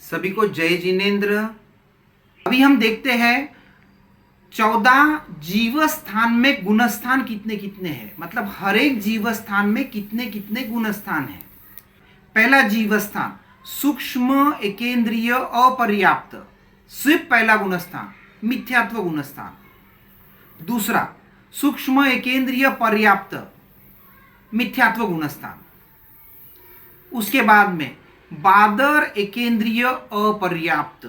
सभी को जय जिनेन्द्र। अभी हम देखते हैं 14 जीव स्थान में गुणस्थान कितने कितने हैं, मतलब हर एक जीव स्थान में कितने कितने गुणस्थान हैं। पहला जीव स्थान सूक्ष्म एकेंद्रीय अपर्याप्त, सिर्फ पहला गुणस्थान मिथ्यात्व गुणस्थान। दूसरा सूक्ष्म एकेंद्रीय पर्याप्त, मिथ्यात्व गुणस्थान। उसके बाद में बादर एकेंद्रीय अपर्याप्त,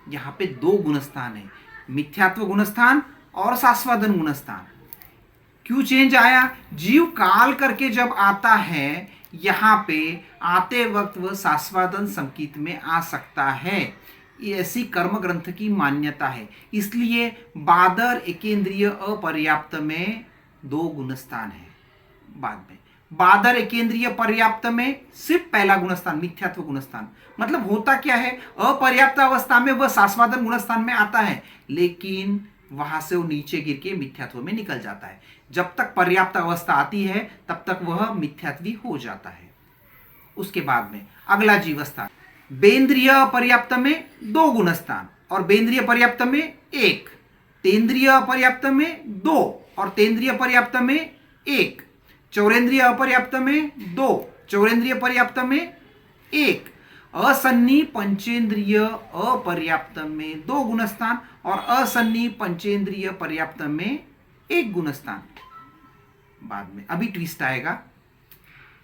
यहां पे दो गुणस्थान है, मिथ्यात्व गुणस्थान और सास्वादन गुणस्थान। क्यों चेंज आया? जीव काल करके जब आता है यहां पे आते वक्त वह सास्वादन संकेत में आ सकता है, ये ऐसी कर्म ग्रंथ की मान्यता है। इसलिए बादर एकेंद्रीय अपर्याप्त में दो गुणस्थान है। बाद में बादर एकेंद्रीय पर्याप्त में सिर्फ पहला गुणस्थान मिथ्यात्व गुणस्थान। मतलब होता क्या है, अपर्याप्त अवस्था में वह सास्वादन गुणस्थान में आता है, लेकिन वहां से वो नीचे गिर के मिथ्यात्व में निकल जाता है। जब तक पर्याप्त अवस्था आती है तब तक वह मिथ्यात्वी हो जाता है। उसके बाद में अगला जीवस्थान बेंद्रिय पर्याप्त में दो गुणस्थान और बेंद्रिय पर्याप्त में एक, तेंद्रिय पर्याप्त में दो और तेंद्रिय पर्याप्त में एक, चौरेंद्रिय अपर्याप्त में दो, चौरेंद्रिय पर्याप्त में एक, असन्नी पंचेंद्रिय अपर्याप्त में दो गुणस्थान और असन्नी पंचेंद्रिय पर्याप्त में एक गुणस्थान। बाद में अभी ट्विस्ट आएगा,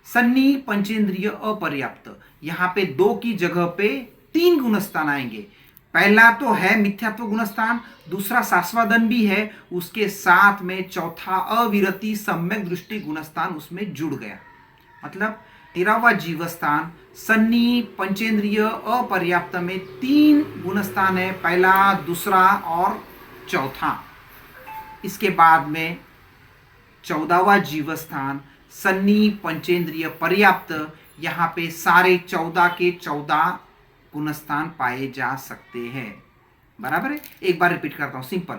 सन्नी पंचेंद्रिय अपर्याप्त, यहां पे दो की जगह पे तीन गुणस्थान आएंगे। पहला तो है मिथ्यात्व गुणस्थान, दूसरा सास्वादन भी है, उसके साथ में चौथा अविरति सम्यक दृष्टि गुणस्थान उसमें जुड़ गया। मतलब 13वां जीवस्थान सन्नी पंचेंद्रिय अपर्याप्त में तीन गुणस्थान है, पहला, दूसरा और चौथा। इसके बाद में 14वां जीवस्थान सन्नी पंचेंद्रिय पर्याप्त, यहां पे सारे 14 के 14 गुणस्थान पाए जा सकते हैं। बराबर है, एक बार रिपीट करता हूं, सिंपल।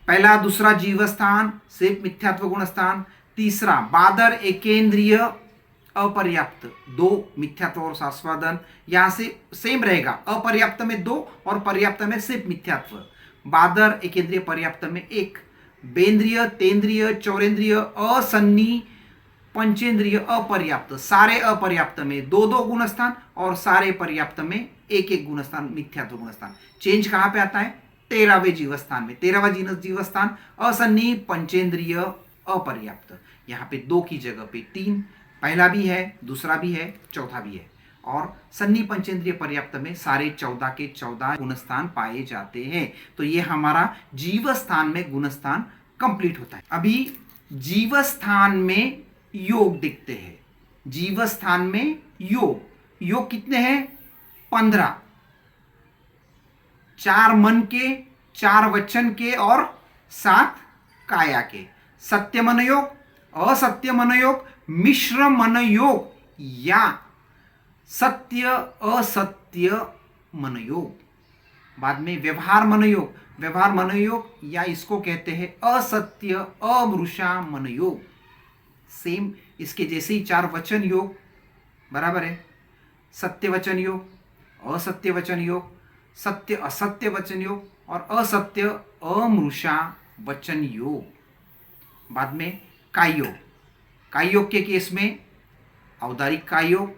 पहला दूसरा जीवस्थान सिर्फ मिथ्यात्व गुणस्थान, तीसरा बादर एकेंद्रीय अपर्याप्त, दो मिथ्यात्व और सास्वादन, यहां से सेम रहेगा, अपर्याप्त में दो और पर्याप्त में सिर्फ मिथ्यात्व, बादर एकेंद्रीय पर्याप्त में एक, बेंद्रिय तेंद्रिय चौरेंद्रिय असन्नी पंचेंद्रिय अपर्याप्त, सारे अपर्याप्त में दो दो गुणस्थान और सारे पर्याप्त में एक एक गुणस्थान मिथ्यात्व गुणस्थान। चेंज कहां पे आता है? 13वें जीवस्थान में। 13वां जीवस्थान असन्नी पंचेंद्रिय अपर्याप्त, यहां पे दो की जगह पे तीन, पहला भी है, दूसरा भी है, चौथा भी है, और सन्नी पंचेंद्रिय पर्याप्त में सारे 14 के 14 गुणस्थान पाए जाते हैं। तो ये हमारा जीवस्थान में गुणस्थान कंप्लीट होता है। अभी जीवस्थान में योग दिखते हैं। जीवस्थान में योग, योग कितने हैं? 15, 4 मन के, 4 वचन के और 7 काया के। सत्य मन योग, असत्य मन योग, मिश्र मन योग या सत्य असत्य मन योग। बाद में व्यवहार मन योग, व्यवहार मन योग या इसको कहते हैं असत्य अमृषा मन योग। सेम इसके जैसे ही 4 वचन योग, बराबर है, सत्य वचन योग, असत्य वचन योग, सत्य असत्य वचन योग और असत्य अमृषा वचन योग। बाद में काय योग, काय योग के केस में औदारिक काय योग,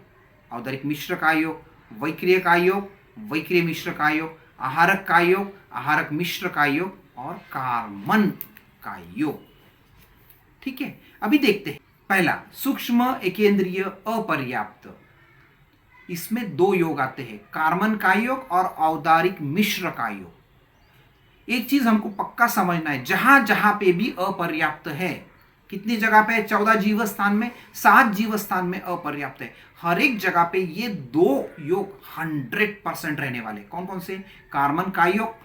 औदारिक मिश्र काय योग, वैक्रिय काय योग, वैक्रिय मिश्र काय योग, आहारक काय योग, आहारक मिश्र काय योग और कार्मन काय योग। ठीक है, अभी देखते हैं। पहला सूक्ष्म एकेंद्रीय अपर्याप्त, इसमें दो योग आते हैं, कार्मन काय योग और औदारिक मिश्र काय योग। एक चीज हमको पक्का समझना है, जहां जहां पे भी अपर्याप्त है, कितनी जगह पे? 14 जीवस्थान में, 7 जीवस्थान में अपर्याप्त है। हर एक जगह पे ये दो योग 100% रहने वाले। कौन कौन से? कार्मन काय योग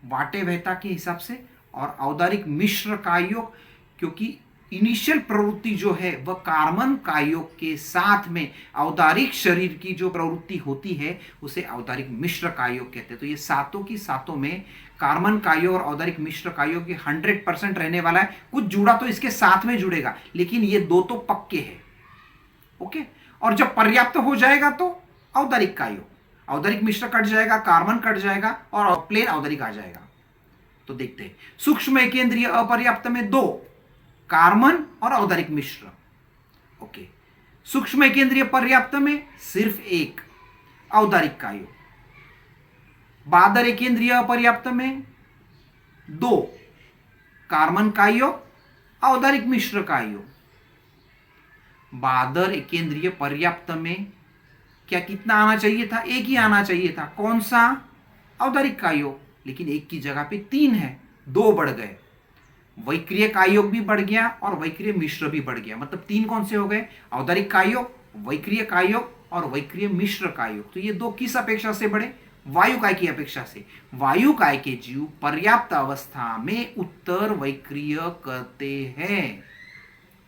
वाटे वहता के हिसाब से और औदारिक मिश्र काय योग, क्योंकि इनिशियल प्रवृत्ति जो है वह कार्मन कायोग के साथ में औदारिक शरीर की जो प्रवृत्ति होती है उसे औदारिक मिश्र कायोग कहते हैं। तो ये सातों की सातों में कार्मन कायोग और औदारिक मिश्र कायोग के 100% रहने वाला है। कुछ जुड़ा तो इसके साथ में जुड़ेगा, लेकिन ये दो तो पक्के हैं। ओके, और जब पर्याप्त हो जाएगा तो औदारिक कायोग, औदारिक मिश्र कट जाएगा, कार्बन कट जाएगा और प्लेन औदारिक आ जाएगा। तो देखते हैं, सूक्ष्म एकेंद्रीय अपर्याप्त में 2 कार्बन और औदारिक मिश्र। ओके, सूक्ष्म एकेंद्रीय पर्याप्त में सिर्फ 1 औदारिक का योग। बादर एकेंद्रीय अपर्याप्त में 2 कार्बन का योग, औदारिक मिश्र का योग। बादर एकेंद्रीय पर्याप्त में क्या कितना आना चाहिए था? 1 ही आना चाहिए था। कौन सा? औदारिक का योग। लेकिन 1 की जगह पे 3 है, 2 बढ़ गए। वैक्रिय का योग भी बढ़ गया और वैक्रिय मिश्र भी बढ़ गया। मतलब 3 कौन से हो गए? औदारिक का योग, वैक्रिय का योग और वैक्रिय मिश्र का योग। तो ये 2 किस अपेक्षा से बढ़े? वायु काय की अपेक्षा से। वायु काय के जीव पर्याप्त अवस्था में उत्तर वैक्रिय करते हैं।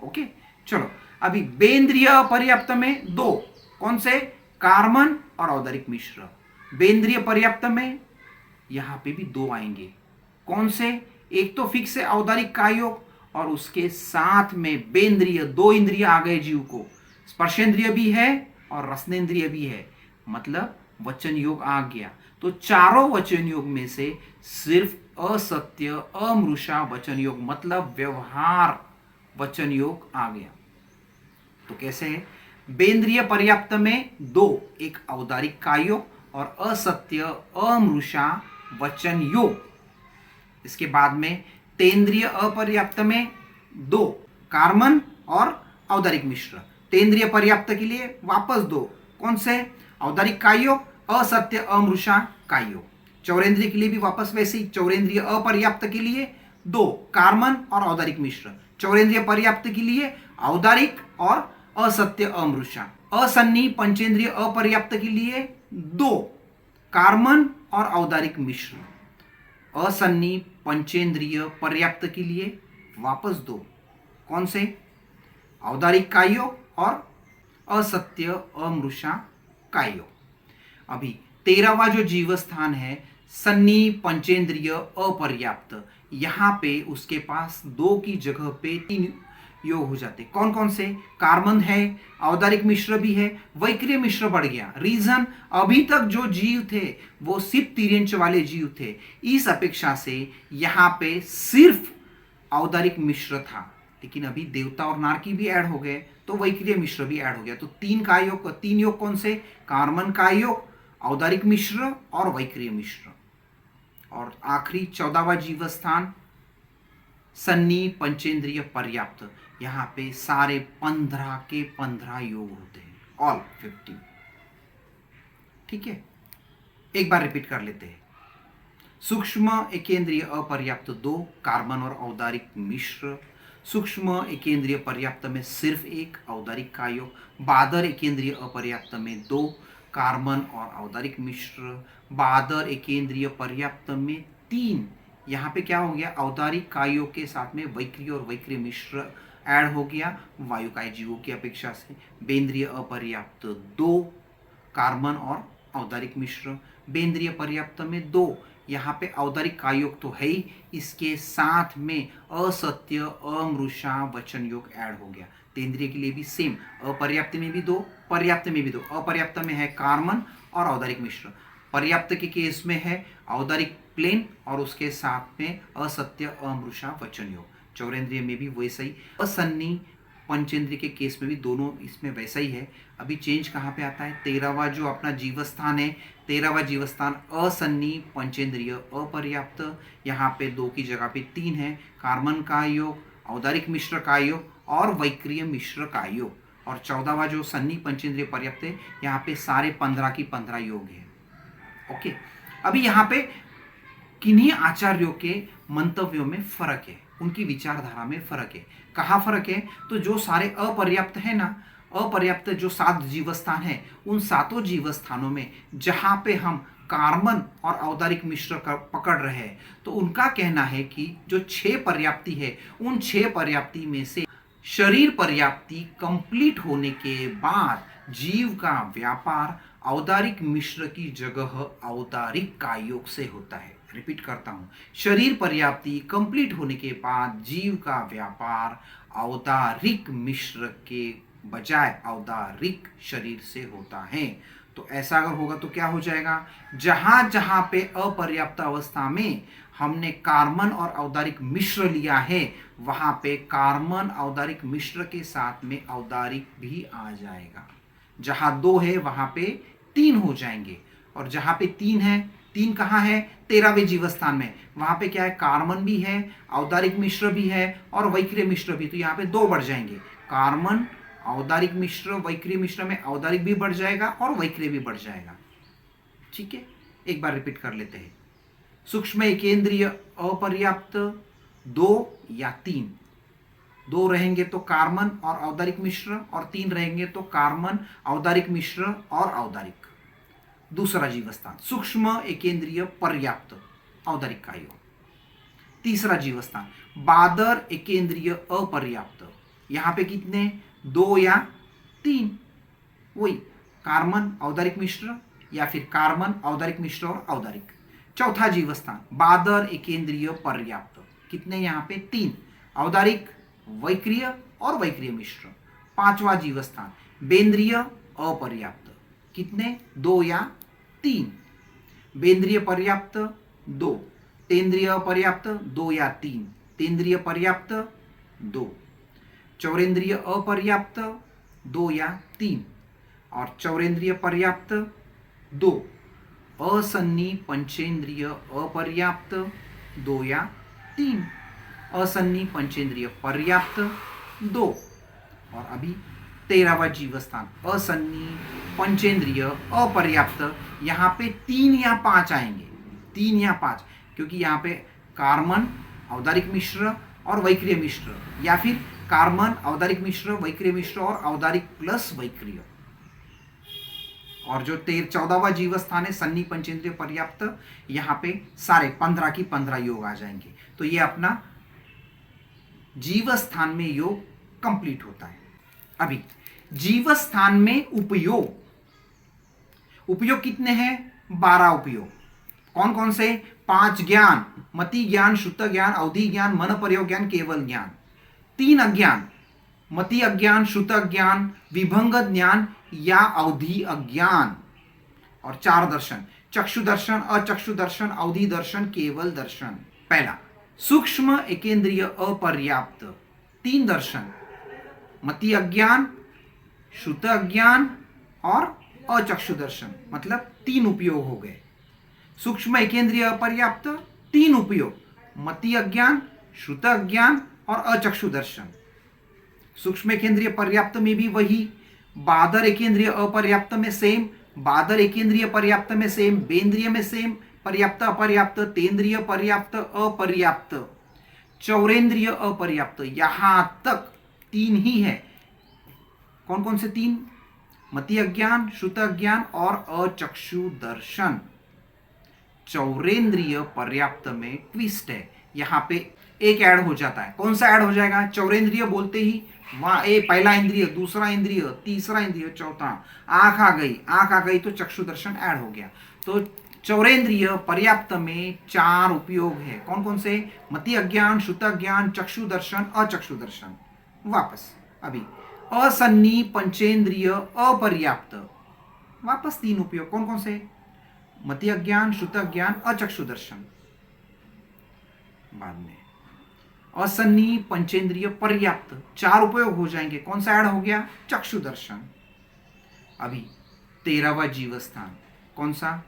ओके, चलो अभी बेंद्रिय पर्याप्त में 2 कौन से? कार्बन और औदारिक मिश्र। बेंद्रिय पर्याप्त में यहां पे भी 2 आएंगे। कौन से? एक तो फिक्स है औदारिक का योग और उसके साथ में बेंद्रिय, 2 इंद्रिय आ गए जीव को। स्पर्शेंद्रिय भी है और रसनेन्द्रिय भी है, मतलब वचन योग आ गया। तो चारों वचन योग में से सिर्फ असत्य अमृषा वचन योग, मतलब व्यवहार वचन योग आ गया। तो कैसे है? बेंद्रिय पर्याप्त में 2 एक औदारिक का योग और असत्य अमृषा वचन योग। इसके बाद में तेंद्रिय अपर्याप्त में 2 कार्बन और औदारिक मिश्र। तेंद्रिय पर्याप्त के लिए वापस 2 कौन से? औदारिक का योग, असत्य अमृषा का योग। चौरेंद्रिय के लिए भी वापस वैसे ही, चौरेंद्रिय अपर्याप्त के लिए 2 कार्बन और औदारिक मिश्र। चौरेंद्रिय पर्याप्त के लिए औदारिक और असत्य अमृषा। असन्नी पंचेंद्रिय अपर्याप्त के लिए 2 कार्बन और औदारिक मिश्र। असन्नी पंचेंद्रिय पर्याप्त के लिए वापस 2 कौन से? औदारिक का योग और असत्य अमृषा का योग। अभी 13वां जो जीव स्थान है सन्नी पंचेंद्रिय अपर्याप्त, यहां पे उसके पास 2 की जगह पे 3 योग हो जाते। कौन कौन से? कार्बन है, औदारिक मिश्र भी है, वैक्रिय मिश्र बढ़ गया। रीजन, अभी तक जो जीव थे वो सिर्फ तिर्यंच वाले जीव थे, इस अपेक्षा से यहां पे सिर्फ औदारिक मिश्र था। लेकिन अभी देवता और नारकी भी ऐड हो गए तो वैक्रिय मिश्र भी ऐड हो गया। तो 3 योग कौन से? कार्बन का योग, औदारिक मिश्र और वैक्रिय मिश्र। और आखिरी 14वां जीव स्थान सन्नी पंचेंद्रिय पर्याप्त, यहां पे सारे 15 के 15 योग होते हैं, ऑल 50। ठीक है, एक बार रिपीट कर लेते हैं। सूक्ष्म एकेंद्रीय अपर्याप्त 2 कार्बन और औदारिक मिश्र। सूक्ष्म एकेंद्रीय पर्याप्त में सिर्फ 1 औदारिक का योग। बादर एकेंद्रीय अपर्याप्त में 2 कार्बन और औदारिक मिश्र। बादर एकेंद्रीय पर्याप्त में 3, यहाँ पे क्या हो गया? औदारिक का योग के साथ में वैक्रिय और वैक्रिय मिश्र ऐड हो गया वायुकाय जीवों की अपेक्षा से। बेंद्रिय अपर्याप्त 2 कार्बन और औदारिक मिश्र। बेंद्रिय पर्याप्त में 2, यहाँ पे औदारिक का योग तो है ही, इसके साथ में असत्य अमृषा वचन योग ऐड हो गया। तेंद्रिय के लिए भी सेम, अपर्याप्त में भी 2, पर्याप्त में भी 2। अपर्याप्त में है कार्बन और औदारिक मिश्र, पर्याप्त के केस में है औदारिक प्लेन और उसके साथ में असत्य अमृषा वचन योग। चौरेंद्रिय में भी वैसा ही, असन्नी पंचेंद्रिय के केस में भी दोनों इसमें वैसा ही है। अभी चेंज कहाँ पे आता है? 13वां जो अपना जीवस्थान है, 13वां जीवस्थान असन्नी पंचेंद्रिय अपर्याप्त, यहाँ पे 2 की जगह पे 3 है, कार्बन का योग, औदारिक मिश्र का योग और वैक्रिय मिश्र का योग। और 14वां जो सन्नी पंचेंद्रिय पर्याप्त है, यहाँ पे सारे 15 की 15 योग है। ओके, अभी यहाँ पे किन्हीं आचार्यों के मंतव्यों में फर्क है, उनकी विचारधारा में फर्क है। कहाँ फर्क है? तो जो सारे अपर्याप्त है ना, अपर्याप्त जो 7 जीवस्थान है, उन 7 जीवस्थानों में जहाँ पे हम कार्बन और औदारिक मिश्र पकड़ रहे हैं, तो उनका कहना है कि जो 6 पर्याप्ति है, उन 6 पर्याप्ति में से शरीर पर्याप्ति कंप्लीट होने के बाद जीव का व्यापार औदारिक मिश्र की जगह औदारिक का योग से होता है। रिपीट करता हूं, शरीर पर्याप्ति कंप्लीट होने के बाद जीव का व्यापार औदारिक मिश्र के बजाय औदारिक शरीर से होता है। तो ऐसा अगर होगा तो क्या हो जाएगा, जहां जहां पे अपर्याप्त अवस्था में हमने कार्बन और औदारिक मिश्र लिया है वहां पे कार्बन औदारिक मिश्र के साथ में औदारिक भी आ जाएगा। जहां 2 है वहां पे 3 हो जाएंगे, और जहां पे 3 है, 3 कहाँ है, 13वें जीवस्थान में, वहां पे क्या है, कार्बन भी है, औदारिक मिश्र भी है और वैक्रिय मिश्र भी, तो यहाँ पे 2 बढ़ जाएंगे। कार्बन औदारिक मिश्र वैक्रिय मिश्र में औदारिक भी बढ़ जाएगा और वैक्रिय भी बढ़ जाएगा। ठीक है, एक बार रिपीट कर लेते हैं। सूक्ष्म एकेंद्रीय अपर्याप्त 2 या 3, 2 रहेंगे तो कार्बन और औदारिक मिश्र, और 3 रहेंगे तो कार्बन औदारिक मिश्र और औदारिक। दूसरा जीवस्थान सूक्ष्म एकेंद्रीय पर्याप्त औदारिक का योग। तीसरा जीवस्थान बादर एकेंद्रीय अपर्याप्त, यहां पे कितने, 2 या 3, वही कार्बन औदारिक मिश्र या फिर कार्बन औदारिक मिश्र और औदारिक। चौथा जीवस्थान बादर एकेंद्रीय पर्याप्त, कितने यहाँ पे, 3, औदारिक वैक्रिय और वैक्रिय मिश्र। पांचवा जीवस्थान बेंद्रीय अपर्याप्त, कितने, 2 या 3, बेंद्रीय पर्याप्त 2, तेंद्रीय अपर्याप्त 2 या 3, तेंद्रीय पर्याप्त 2, चौरेंद्रीय अपर्याप्त 2 या 3 और चौरेंद्रीय पर्याप्त 2, असन्नी पंचेंद्रिय अपर्याप्त 2 या 3, असन्नी पंचेंद्रिय पर्याप्त 2, और अभी 13वां जीवस्थान असन्नी पंचेंद्रिय अपर्याप्त, यहाँ पे 3 या 5 आएंगे, 3 या 5, क्योंकि यहाँ पे कार्बन औदारिक मिश्र और वैक्रिय मिश्र, या फिर कार्बन औदारिक मिश्र वैक्रिय मिश्र और औदारिक प्लस वैक्रिय। और जो 14वां जीवस्थान है सन्नी पंचेंद्रिय पर्याप्त, यहाँ पे सारे 15 की 15 योग आ जाएंगे। तो ये अपना जीवस्थान में योग कंप्लीट होता है। अभी जीवस्थान में उपयोग, उपयोग कितने हैं, 12 उपयोग। कौन कौन से, 5 ज्ञान, मति ज्ञान, शुद्ध ज्ञान, अवधि ज्ञान, मन प्रयोग ज्ञान, केवल ज्ञान। 3 अज्ञान, मति अज्ञान, श्रुत ज्ञान, विभंग ज्ञान या अवधि अज्ञान। और 4 दर्शन, चक्षु दर्शन, अचक्षु दर्शन, अवधि दर्शन, केवल दर्शन। पहला सूक्ष्म एकेंद्रीय अपर्याप्त, 3 दर्शन, मति अज्ञान, श्रुत अज्ञान और अचक्षु दर्शन, मतलब 3 उपयोग हो गए। सूक्ष्म एकेंद्रीय अपर्याप्त 3 उपयोग, मति अज्ञान, श्रुत अज्ञान और अचक्षु दर्शन। सूक्ष्म एकेंद्रीय पर्याप्त में भी वही, बादर एकेंद्रीय अपर्याप्त में सेम, बादर एकेंद्रीय पर्याप्त में सेम, बेंद्रीय में सेम, पर्याप्त अपर्याप्त, तेंद्रीय पर्याप्त अपर्याप्त, चौरेंद्रीय अपर्याप्त, यहां तक 3 ही है। कौन कौन से 3, मति अज्ञान, श्रुत अज्ञान और अचक्षु दर्शन। चौरेंद्रीय पर्याप्त में ट्विस्ट है, यहां पे एक ऐड हो जाता है। कौन सा ऐड हो जाएगा, चौरेंद्रीय बोलते ही वहां पहला इंद्रिय, दूसरा इंद्रिय, तीसरा इंद्रिय, चौथा, आंख आ गई, आंख आ गई तो चक्षु दर्शन ऐड हो गया। तो चौरेंद्रीय पर्याप्त में 4 उपयोग है। कौन कौन से, मति अज्ञान, श्रुत ज्ञान, चक्षु दर्शन, अचक्षु दर्शन। वापस अभी असन्नी पंचेंद्रिय अपर्याप्त, वापस 3 उपयोग। कौन कौन से, मति अज्ञान, श्रुत ज्ञान, अचक्षु दर्शन। बाद में असन्नी पंचेंद्रिय पर्याप्त, 4 उपयोग हो जाएंगे। कौन सा ऐड हो गया, चक्षु दर्शन। अभी 13वां जीवस्थान कौन सा,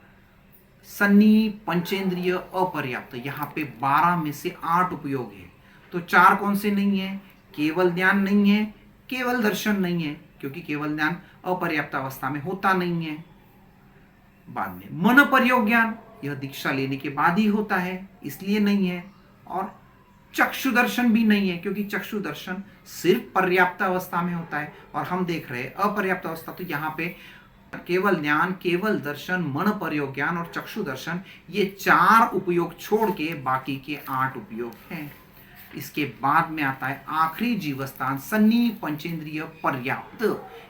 सन्नी पंचेंद्रिय अपर्याप्त, यहां पे 12 में से 8 उपयोग है। तो 4 कौन से नहीं है, केवल ज्ञान नहीं है, केवल दर्शन नहीं है, क्योंकि केवल ज्ञान अपर्याप्त अवस्था में होता नहीं है। बाद में मन प्रयोग ज्ञान, यह दीक्षा लेने के बाद ही होता है, इसलिए नहीं है। और चक्षु दर्शन भी नहीं है, क्योंकि चक्षु दर्शन सिर्फ पर्याप्त अवस्था में होता है, और हम देख रहे हैं अपर्याप्त अवस्था। तो यहाँ पे केवल ज्ञान, केवल दर्शन, मन प्रयोग ज्ञान और चक्षु दर्शन, ये 4 उपयोग छोड़ के बाकी के 8 उपयोग हैं। इसके बाद में आता है आखिरी जीवस्थान सन्नी पंचेंद्रिय पर्याप्त,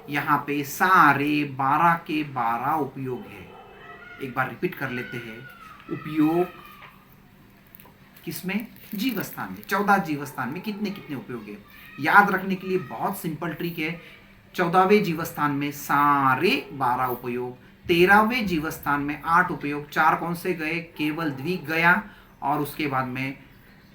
यहाँ पे सारे 12 के 12 उपयोग है। एक बार रिपीट कर लेते हैं, उपयोग किसमें, जीवस्थान में। 14 जीवस्थान में कितने कितने उपयोग है, याद रखने के लिए बहुत सिंपल ट्रिक है। 14वें जीवस्थान में सारे 12 उपयोग, 13वें जीवस्थान में 8 उपयोग, 4 कौन से गए, केवल द्विक गया, और उसके बाद में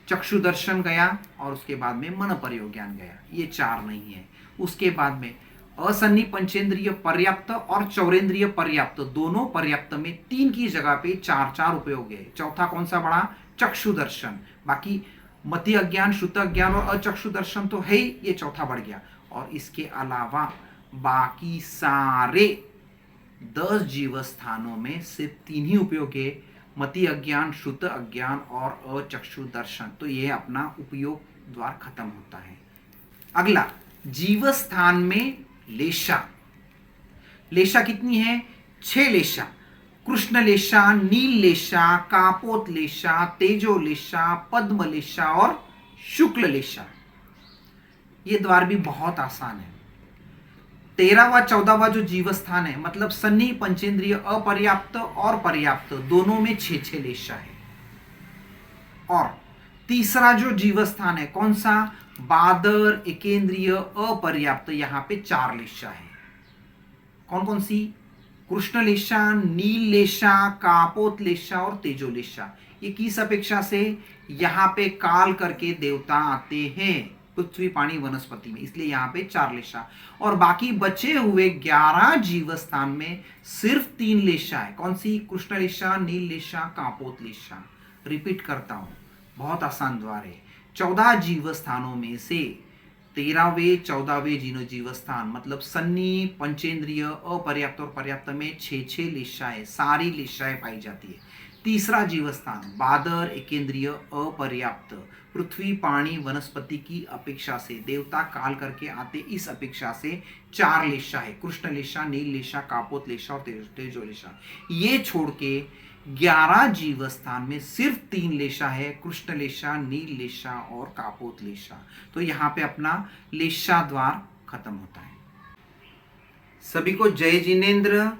चक्षु दर्शन गया, और उसके बाद में मन प्रयोग ज्ञान गया, ये 4 नहीं है। उसके बाद में असन्नी पंचेंद्रिय पर्याप्त और चौरेंद्रिय पर्याप्त, दोनों पर्याप्त में 3 की जगह पे 4 उपयोग है। चौथा कौन सा बड़ा, चक्षु दर्शन। बाकी मति अज्ञान, श्रुत अज्ञान और अचक्षु दर्शन तो है ही, ये चौथा बढ़ गया। और इसके अलावा बाकी सारे 10 जीव स्थानों में सिर्फ 3 ही उपयोग है, मति अज्ञान, श्रुत अज्ञान और अचक्षु दर्शन। तो ये अपना उपयोग द्वार खत्म होता है। अगला जीव स्थान में लेशा। लेशा कितनी है, 6 लेशा। कृष्ण लेशा, नील लेशा, कापोत लेशा, तेजो लेशा, पद्म लेशा और शुक्ल लेशा। ये द्वार भी बहुत आसान है। 13वां 14वां जो जीवस्थान है, मतलब सन्नी पंचेंद्रिय अपर्याप्त और पर्याप्त दोनों में 6 लेशा है। और तीसरा जो जीवस्थान है कौन सा, बादर एकेंद्रिय अपर्याप्त, यहां पे 4 लेशा है। कौन कौन सी, कृष्ण लेशा, नील लेशा, कापोत लेशा और तेजो लेशा। ये किस अपेक्षा से, यहां पे काल करके देवता आते हैं पृथ्वी पानी वनस्पति में, इसलिए यहां पे 4 लेशा। और बाकी बचे हुए 11 जीवस्थान में सिर्फ 3 लेशा है। कौन सी, कृष्ण लेशा, नील लेशा, कापोत लेशा। रिपीट करता हूं, बहुत आसान द्वार है। 14 जीवस्थानों में से 13वें 14वें जीवस्थान मतलब सन्नी पंचेंद्रिय अपर्याप्त और पर्याप्त में 6 लेशाएं, सारी लेशाएं पाई जाती है। तीसरा जीवस्थान बादर एकेंद्रिय अपर्याप्त, पृथ्वी पानी वनस्पति की अपेक्षा से, देवता काल करके आते इस अपेक्षा से 4 लेशा है, कृष्ण लेशा, नील लेशा, कापोत लेशा और तेजो लेशा। ये छोड़ के 11 जीवस्थान में सिर्फ 3 लेशा है, कृष्ण लेशा, नील लेशा और कापोत लेशा। तो यहाँ पे अपना लेशा द्वार खत्म होता है। सभी को जय जिनेन्द्र।